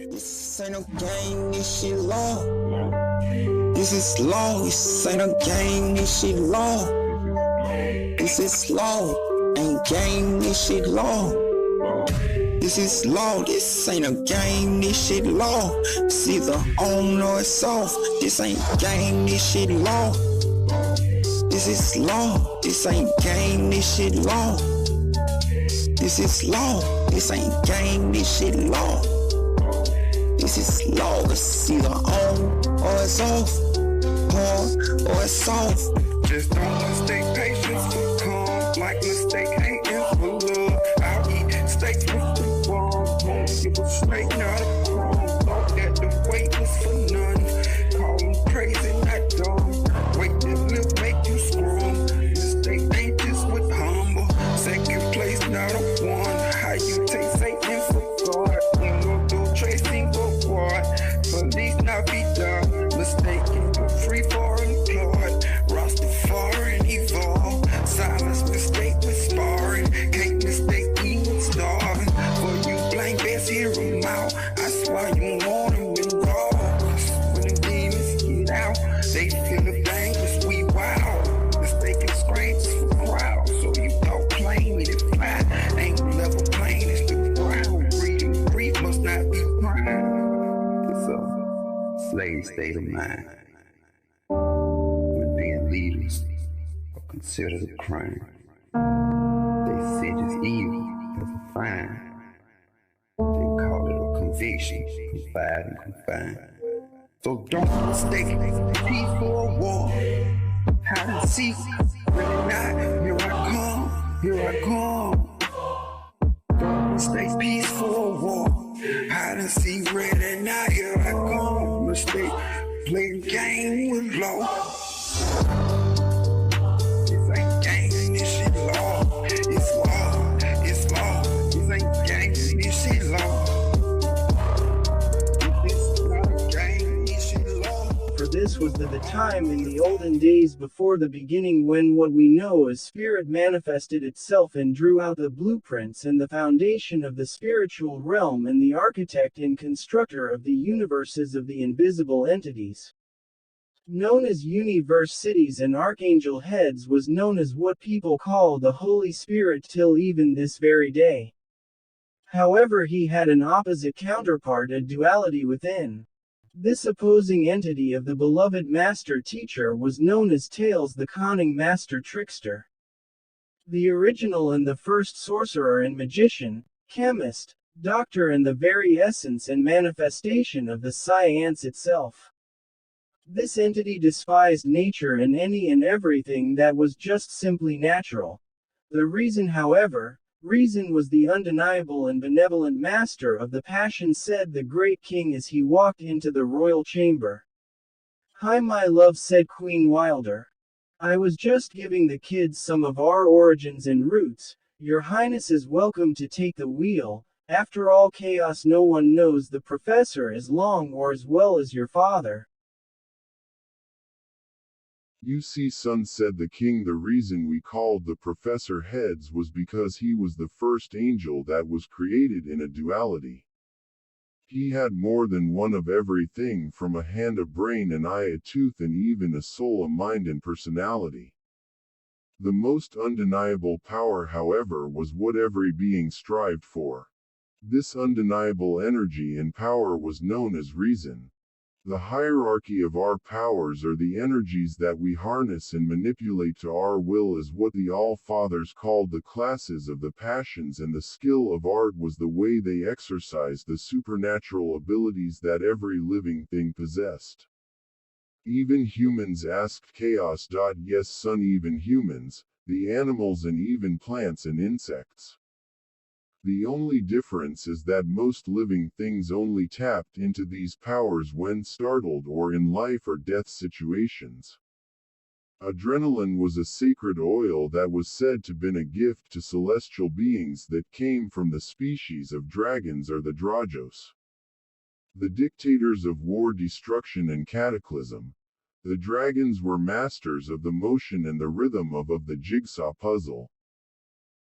This ain't no game, this shit law. This is law, this ain't no game, this shit law. This is law, ain't game, this shit law. This is law, this ain't a game, this shit law. It's either on or it's off. This ain't game, this shit law. This is law, this ain't game, this shit law. This is law, this ain't game, this shit law. This is law, it's either on or it's off, or it's off. Just don't mistake patience for calm, like mistake hating for love. I'll eat steaks with the bomb, won't give a snake, not a crumb. Thought that the wait was for none, call them crazy, not dumb. Wait, this lip make you scrum, mistake ain't just with humble. Second place, not a one, how you take Satan for God. Ain't no tracing for what, police not be done. Mistaken for free for employed, Rastafari evolve. Silence mistake with sparring, can't mistake even starving. For you blame best hear them out, I swear you want them in raw. When the demons get out, they feel the bang, cause we wild. Mistaken scrapes for crowd, so you thought plain with it fly. Ain't level plain, it's the ground. Breathing grief must not be prime. It's a slave state of mind. When being leaders are considered a crime, they said it's evil as a fine. They call it a conviction, confide and confine. So don't mistake peace for a war. Hide and seek, really not. Here I come, here I come. Don't mistake peace for a war. Hide and seek, ready not. Here I come. Mistake playing game with law. This ain't game, this shit law. It's law, it's law. This ain't game, this shit law. This is not a game, this shit law. For this was the time in the olden days before the beginning, when what we know as spirit manifested itself and drew out the blueprints and the foundation of the spiritual realm, and the architect and constructor of the universes of the invisible entities. Known as universe cities and archangel heads, was known as what people call the Holy Spirit till even this very day. However, he had an opposite counterpart, a duality within. This opposing entity of the beloved master teacher was known as Tails, the conning master trickster. The original and the first sorcerer and magician, chemist, doctor, and the very essence and manifestation of the science itself. This entity despised nature and any and everything that was just simply natural. The reason, however, reason was the undeniable and benevolent master of the passion, said the great king as he walked into the royal chamber. "Hi, my love," said Queen Wilder. "I was just giving the kids some of our origins and roots. Your Highness is welcome to take the wheel. After all, chaos, no one knows the professor as long or as well as your father." "You see, son," said the king, "the reason we called the professor heads was because he was the first angel that was created in a duality. He had more than one of everything, from a hand, a brain, an eye, a tooth, and even a soul, a mind, and personality. The most undeniable power, however, was what every being strived for. This undeniable energy and power was known as reason. The hierarchy of our powers, or the energies that we harness and manipulate to our will, is what the All-Fathers called the classes of the passions, and the skill of art was the way they exercised the supernatural abilities that every living thing possessed. Even humans, asked Chaos. Yes, son, even humans, the animals, and even plants and insects. The only difference is that most living things only tapped into these powers when startled or in life or death situations. Adrenaline was a sacred oil that was said to have been a gift to celestial beings that came from the species of dragons, or the Dragos. The dictators of war, destruction, and cataclysm, the dragons were masters of the motion and the rhythm of the jigsaw puzzle.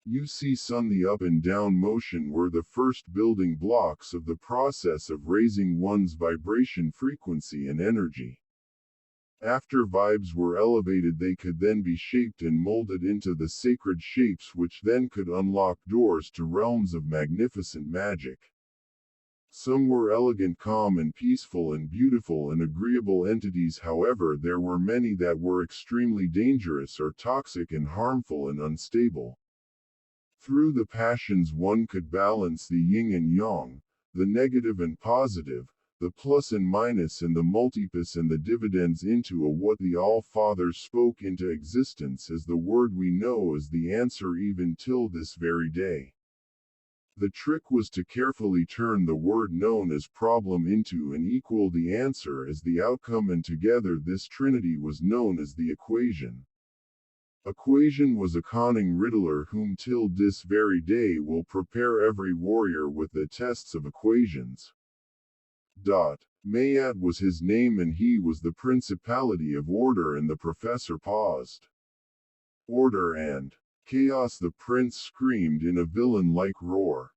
You see Sun, the up and down motion were the first building blocks of the process of raising one's vibration frequency and energy. After vibes were elevated, they could then be shaped and molded into the sacred shapes, which then could unlock doors to realms of magnificent magic. Some were elegant, calm and peaceful and beautiful and agreeable entities. However, there were many that were extremely dangerous or toxic and harmful and unstable. Through the passions one could balance the yin and yang, the negative and positive, the plus and minus and the multipus and the dividends into a what the All-Fathers spoke into existence as the word we know as the answer even till this very day. The trick was to carefully turn the word known as problem into and equal the answer as the outcome, and together this trinity was known as the equation. Equation was a cunning riddler whom till this very day will prepare every warrior with the tests of equations. Mayad was his name and he was the principality of order, and the professor paused. Order and chaos, the prince screamed in a villain-like roar.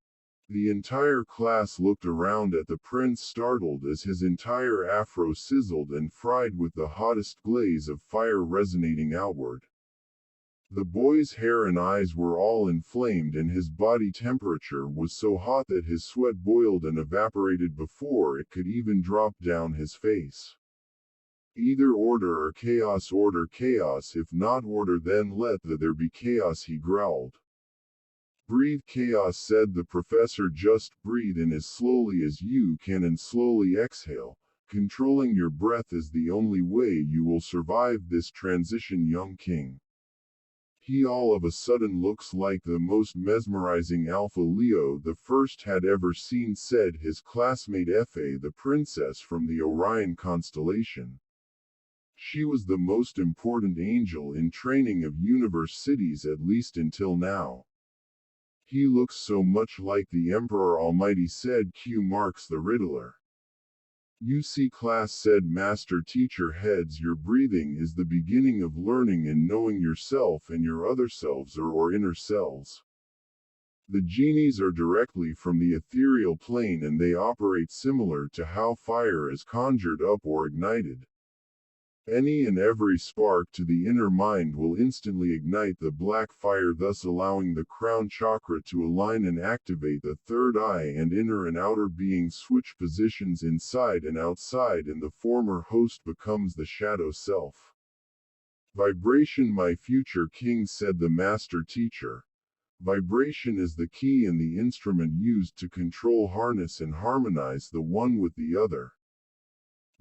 The entire class looked around at the prince, startled as his entire afro sizzled and fried with the hottest glaze of fire resonating outward. The boy's hair and eyes were all inflamed and his body temperature was so hot that his sweat boiled and evaporated before it could even drop down his face. Either order or chaos. Order chaos, if not order then let there be chaos, he growled. Breathe chaos, said the professor, just breathe in as slowly as you can and slowly exhale. Controlling your breath is the only way you will survive this transition, young king. He all of a sudden looks like the most mesmerizing Alpha Leo the first had ever seen, said his classmate Fa, the princess from the Orion constellation. She was the most important angel in training of universe cities, at least until now. He looks so much like the Emperor Almighty, said Q Marks the Riddler. You see, class, said Master Teacher Heads, your breathing is the beginning of learning and knowing yourself and your other selves or inner selves. The genies are directly from the ethereal plane and they operate similar to how fire is conjured up or ignited. Any and every spark to the inner mind will instantly ignite the black fire, thus allowing the crown chakra to align and activate the third eye, and inner and outer beings switch positions inside and outside, and the former host becomes the shadow self. Vibration, my future king, said the master teacher. Vibration is the key and the instrument used to control, harness and harmonize the one with the other.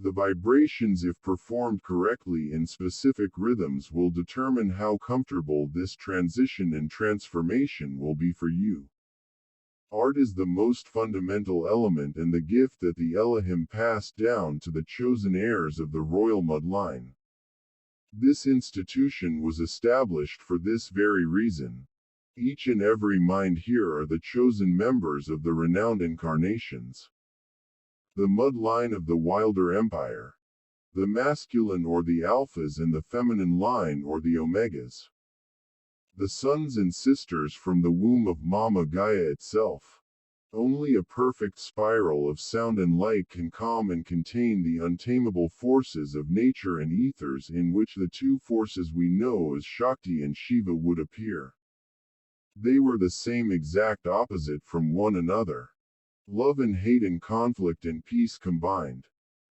The vibrations, if performed correctly in specific rhythms, will determine how comfortable this transition and transformation will be for you. Art is the most fundamental element and the gift that the Elohim passed down to the chosen heirs of the royal bloodline. This institution was established for this very reason. Each and every mind here are the chosen members of the renowned incarnations. The mudline of the Wilder Empire. The masculine or the alphas and the feminine line or the omegas. The sons and sisters from the womb of Mama Gaia itself. Only a perfect spiral of sound and light can calm and contain the untamable forces of nature and ethers, in which the two forces we know as Shakti and Shiva would appear. They were the same exact opposite from one another. Love and hate and conflict and peace combined.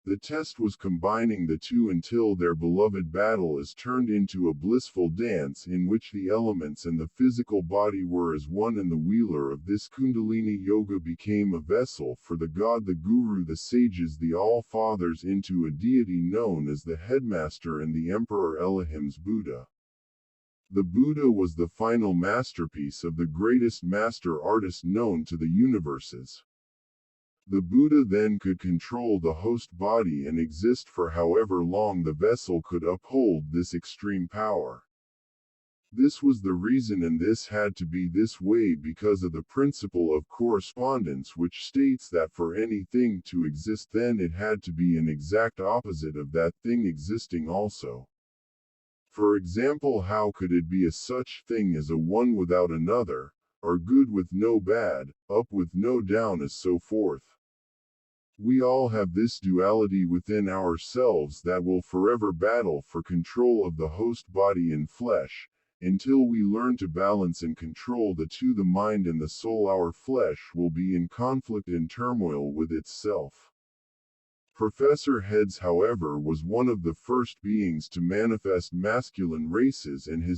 The test was combining the two until their beloved battle is turned into a blissful dance in which the elements and the physical body were as one, and the wheeler of this Kundalini yoga became a vessel for the God, the Guru, the sages, the All-Fathers, into a deity known as the Headmaster and the Emperor Elohim's Buddha. The Buddha was the final masterpiece of the greatest master artist known to the universes. The Buddha then could control the host body and exist for however long the vessel could uphold this extreme power. This was the reason, and this had to be this way because of the principle of correspondence, which states that for anything to exist then it had to be an exact opposite of that thing existing also. For example, how could it be a such thing as a one without another, or good with no bad, up with no down, and so forth? We all have this duality within ourselves that will forever battle for control of the host body and flesh, until we learn to balance and control the two, the mind and the soul. Our flesh will be in conflict and turmoil with itself. Professor Heads, however, was one of the first beings to manifest masculine races, and his